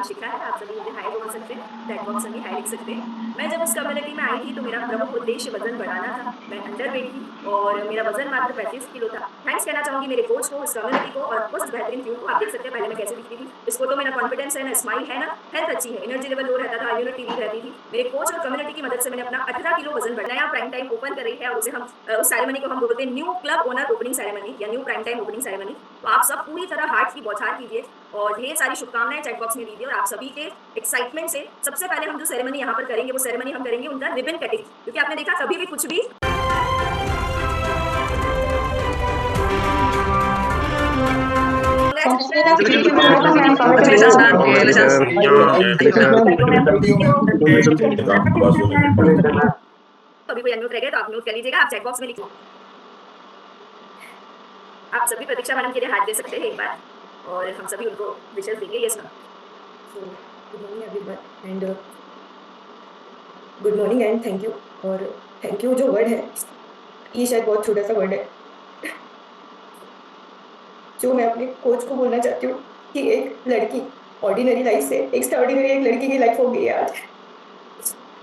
शिखा है, आप सभी मुझे हाय बोल सकते हैं, चैट बॉक्स में भी हाय लिख सकते हैं। मैं जब उस कम्युनिटी में आई थी तो मेरा प्रमुख उद्देश्य वज़न बढ़ाना था। मैं अंडरवेट थी और मेरा वज़न मात्र 35 किलो था। थैंक्स कहना चाहूँगी मेरे कोच को, इस कम्युनिटी को और उस बेहतरीन व्यू को। आप देख सकते हैं पहले मैं कैसे दिखती थी। इस फ़ोटो में ना कॉन्फिडेंस है, ना स्माइल है, ना हेल्थ अच्छी है। एनर्जी लेवल लो रहता था, इम्यूनिटी वीक रहती थी। मेरे कोच और कम्युनिटी की मदद से मैंने अपना 18 किलो वज़न बढ़ाया। नया प्राइम टाइम ओपन कर रही है और उसे हम उस सेरेमनी को हम बोलते हैं new club owner opening ceremony या new prime time opening ceremony. तो आप सब पूरी तरह हार्ट की बौछार कीजिए और ढेर सारी शुभकामनाएं चैट बॉक्स में दीजिए। और आप सभी के एक्साइटमेंट से सबसे पहले हम जो सेरेमनी यहाँ पर करेंगे वो सेरेमनी हम करेंगे उनका रिबन कटिंग, क्योंकि आपने देखा कभी भी कुछ भी कभी कोई अनम्यूट रह गए तो आप म्यूट कर लीजिएगा। आप चैट बॉक्स में लिखिए। आप सभी प्रतीक्षा मैडम के लिए हाथ दे सकते हैं एक बार और हम सभी उनको विशेष देंगे। Yes ma'am. So, good morning everyone and good morning and thank you। और थैंक यू जो वर्ड है ये शायद बहुत छोटा सा वर्ड है जो मैं अपने कोच को बोलना चाहती हूँ कि एक लड़की ऑर्डिनरी लाइफ से एक्स्ट्राऑर्डिनरी एक लड़की की लाइफ हो गई है आज,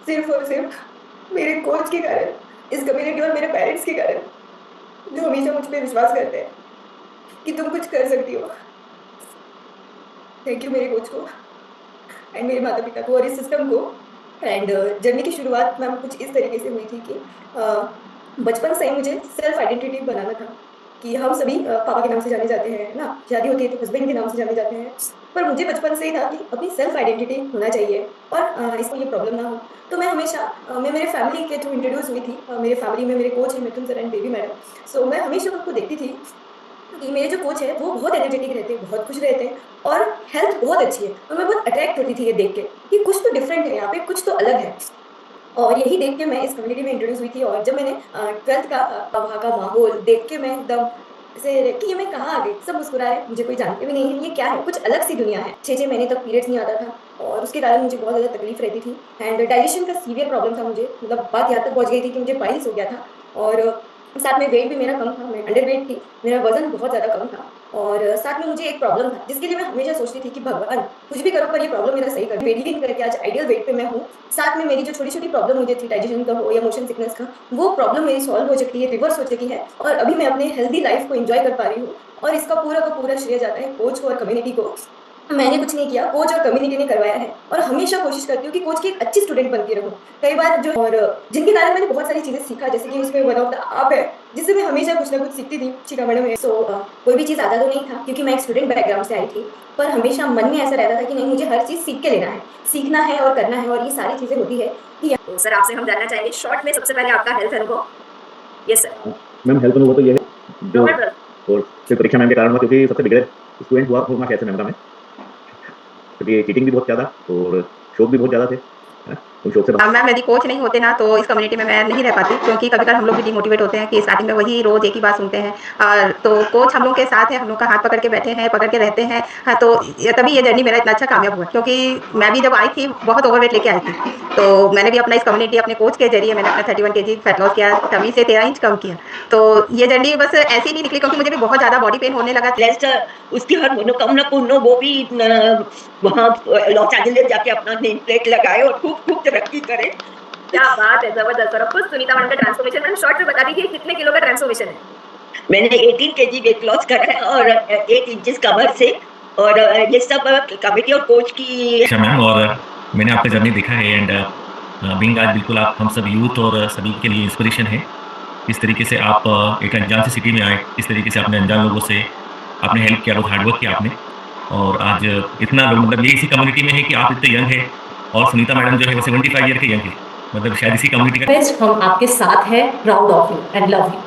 सिर्फ और सिर्फ मेरे कोच के कारण, इस कम्युनिटी और मेरे पेरेंट्स के कारण, जो हमेशा मुझ पर विश्वास करते हैं कि तुम कुछ कर सकती हो। थैंक यू मेरे कोच को एंड मेरे माता पिता को और इस सिस्टम को। एंड जर्नी की शुरुआत मैम कुछ इस तरीके से हुई थी कि बचपन से ही मुझे सेल्फ आइडेंटिटी बनाना था कि हम सभी पापा के नाम से जाने जाते हैं ना, शादी होती है तो हस्बैंड के नाम से जाने जाते हैं, पर मुझे बचपन से ही था कि अपनी सेल्फ आइडेंटिटी होना चाहिए और इसको ये प्रॉब्लम ना हो। तो मैं हमेशा मैं मेरे फैमिली के थ्रू इंट्रोड्यूस हुई थी। मेरे फैमिली में मेरे कोच हैं मिथुन सर एंड बेबी मैडम। सो मैं हमेशा उनको देखती थी कि मेरे जो कोच है वो बहुत एनर्जेटिक रहते हैं, बहुत खुश रहते हैं और हेल्थ बहुत अच्छी है। और मैं बहुत अट्रैक्ट होती थी ये देख के कि कुछ तो डिफरेंट है यहाँ पे, कुछ तो अलग है। और यही देख के मैं इस कम्युनिटी में इंट्रोड्यूस हुई थी। और जब मैंने 12th का वहाँ का माहौल देख के मैं एकदम ऐसे कि ये मैं कहाँ आ गई, सब मुस्कुरा रहे, मुझे कोई जानते भी नहीं है, ये क्या है, कुछ अलग सी दुनिया है। 6 महीने तक पीरियड्स नहीं आता था और उसके कारण मुझे बहुत ज़्यादा तकलीफ रहती थी एंड डाइजेशन का सीवियर प्रॉब्लम था मुझे। मतलब बात यहाँ तक पहुँच गई थी कि मुझे पाइल्स हो गया था और साथ में वेट भी मेरा कम था, मैं अंडरवेट थी, मेरा वजन बहुत ज़्यादा कम था और साथ में मुझे एक प्रॉब्लम था जिसके लिए मैं हमेशा सोचती थी कि भगवान कुछ भी करो पर ये प्रॉब्लम मेरा सही कर। वेट गेन करके आज आइडियल वेट पे मैं हूँ। साथ में मेरी जो छोटी छोटी प्रॉब्लम मुझे थी डाइजेशन का हो या मोशन सिकनेस का, वो प्रॉब्लम मेरी सॉल्व हो चुकी है, रिवर्स हो चुकी है और अभी मैं अपने हेल्दी लाइफ को एंजॉय कर पा रही हूँ। और इसका पूरा का पूरा श्रेय जाता है कोच को और कम्युनिटी को। मैंने कुछ नहीं किया, कोच और कम्युनिटी ने करवाया है और हमेशा कोशिश करती हूँ कि कोच की एक अच्छी स्टूडेंट बनती रहूँ। कई बार जो और जिनके कारण मैंने बहुत सारी चीज़ें सीखा, जैसे कि उसमें वन ऑफ द आप है जिससे मैं हमेशा कुछ ना कुछ सीखती थी। शिखा मैडम है। सो कोई भी चीज़ आता तो नहीं था क्योंकि मैं एक स्टूडेंट बैकग्राउंड से आई थी, पर हमेशा मन में ऐसा रहता था कि नहीं, मुझे हर चीज़ सीख के लेना है, सीखना है और करना है। और ये सारी चीज़ें होती है कि तो सर आपसे हम जानना चाहेंगे शॉर्ट में सबसे पहले आपका हेल्थ अनुभव। Yes sir. मैम हेल्थ अनुभव तो ये है जो नॉर्मल और सिर्फ परीक्षा मैम के कारण हुआ, क्योंकि सबसे बिगड़े स्टूडेंट हुआ कैसे मैम का मैं, क्योंकि चीटिंग भी बहुत ज़्यादा और शौक भी बहुत ज़्यादा थे। उन शौक से मैम यदि कोच नहीं होते ना तो इस कम्युनिटी में मैं नहीं रह पाती, क्योंकि कभी कभी हम लोग भी डिमोटिवेट होते हैं कि स्टार्टिंग में वही रोज एक ही बात सुनते हैं। और तो कोच हम लोग के साथ है, हम लोग का हाथ पकड़ के बैठे हैं, पकड़ के रहते हैं। हाँ, तो तभी ये जर्नी मेरा इतना अच्छा कामयाब हुआ, क्योंकि मैं भी जब आई थी बहुत ओवरवेट लेके आई थी, तो मैंने भी अपना इस कम्युनिटी अपने कोच के जरिए मैंने अपना 31 kg फैट लॉस किया, टमी से 13 इंच कम किया। तो ये जर्नी बस ऐसी नहीं निकली, क्योंकि मुझे भी बहुत ज़्यादा बॉडी पेन होने लगा। उसकी हर मनोकामना पूर्ण हो, वो भी वहाँ लॉस एंजलिस जाके अपना नेम प्लेट लगाए और खूब खूब तरक्की करे। क्या बात है, जबरदस्त। और ऑफ कोर्स सुनीता मैडम का ट्रांसफॉर्मेशन, मैम शॉर्ट में बता दीजिए कितने किलो का ट्रांसफॉर्मेशन है? मैंने 18 kg वेट लॉस करा है और 8 इंचेस कमर से। और ये सब कमेटी और कोच की। मैम और मैंने आपका जर्नी देखा है एंड बीइंग आज बिल्कुल आप हम सब यूथ और सभी के लिए इंस्पिरेशन है। इस तरीके से आप एक अनजान सी सिटी में आए, इस तरीके से आपने अनजान लोगों से आपने हेल्प किया, बहुत हार्डवर्क किया आपने। और आज इतना लोग, मतलब ये इसी कम्युनिटी में है कि आप इतने यंग है और सुनीता मैडम जो है वो 75 ईयर के यंग है, मतलब शायद इसी कम्युनिटी का। बेस्ट, हम आपके साथ हैं, proud of you and love you.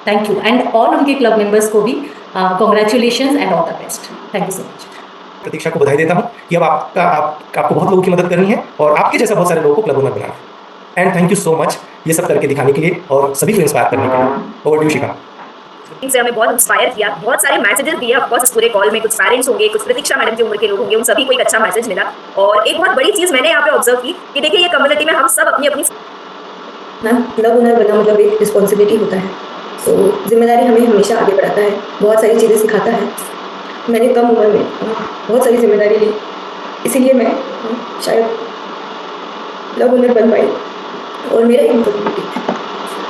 Thank you and all उनके क्लब मेंबर्स को भी congratulations and all the best. Thank you so much. Pratiksha को बधाई देता हूँ कि अब आपको बहुत लोगों की मदद करनी है और आपके जैसा बहुत सारे लोगों को क्लब ओनर बनाना है। And thank you so much ये सब करके दिखाने के लिए और सभी को इंस्पायर करने के लिए। ओवर टू शिखा। से हमें बहुत इंस्पायर किया, बहुत सारे मैसेजेस दिए। ऑफ कोर्स इस पूरे कॉल में कुछ पेरेंट्स होंगे, कुछ प्रतीक्षा मैडम की उम्र के लोग होंगे, उन सभी को एक अच्छा मैसेज मिला। और एक बहुत बड़ी चीज़ मैंने यहाँ पे ऑब्जर्व की कि देखिए ये कम्युनिटी में हम सब अपनी अपनी मैम क्लब ओनर बनना मतलब एक रिस्पॉन्सिबिलिटी होता है। सो जिम्मेदारी हमें हमेशा आगे बढ़ाता है, बहुत सारी चीज़ें सिखाता है। मैंने कम उम्र में बहुत सारी जिम्मेदारी ली इसीलिए मैं शायद क्लब ओनर बन पाई और मेरा ही मतलब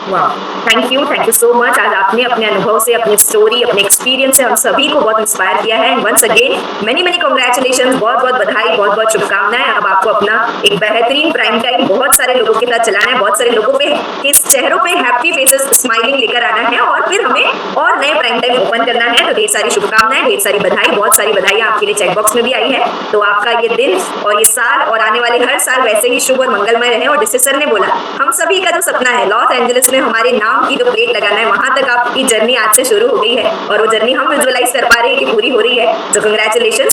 वाह, थैंक यू सो मच। आज आपने अपने अनुभव से, अपनी स्टोरी, अपने एक्सपीरियंस से हम सभी को बहुत इंस्पायर किया है। And once again many congratulation, बहुत बहुत बधाई, बहुत बहुत शुभकामनाएं। अब आपको अपना एक बेहतरीन प्राइम टाइम बहुत सारे लोगों के साथ चलाना है, बहुत सारे लोगों पे के चेहरों पे हैप्पी फेसेस स्माइलिंग लेकर आना है और फिर हमें और नए प्राइम टाइम ओपन करना है। तो ढेर सारी शुभकामनाएं, ढेर सारी बधाई, बहुत सारी बधाइयां आपके लिए चेक बॉक्स में भी आई है। तो आपका ये दिन और ये साल और आने वाले हर साल वैसे ही शुभ और मंगलमय रहे। और जैसे सर ने बोला, हम सभी का जो सपना है लॉस एंजलिस में हमारे नाम की जो प्लेट लगाना है, वहां तक आपकी जर्नी आज से शुरू हो गई है और वो जर्नी हम विजुअलाइज कर पा रहे हैं कि पूरी हो रही है। तो कंग्रेचुलेशन।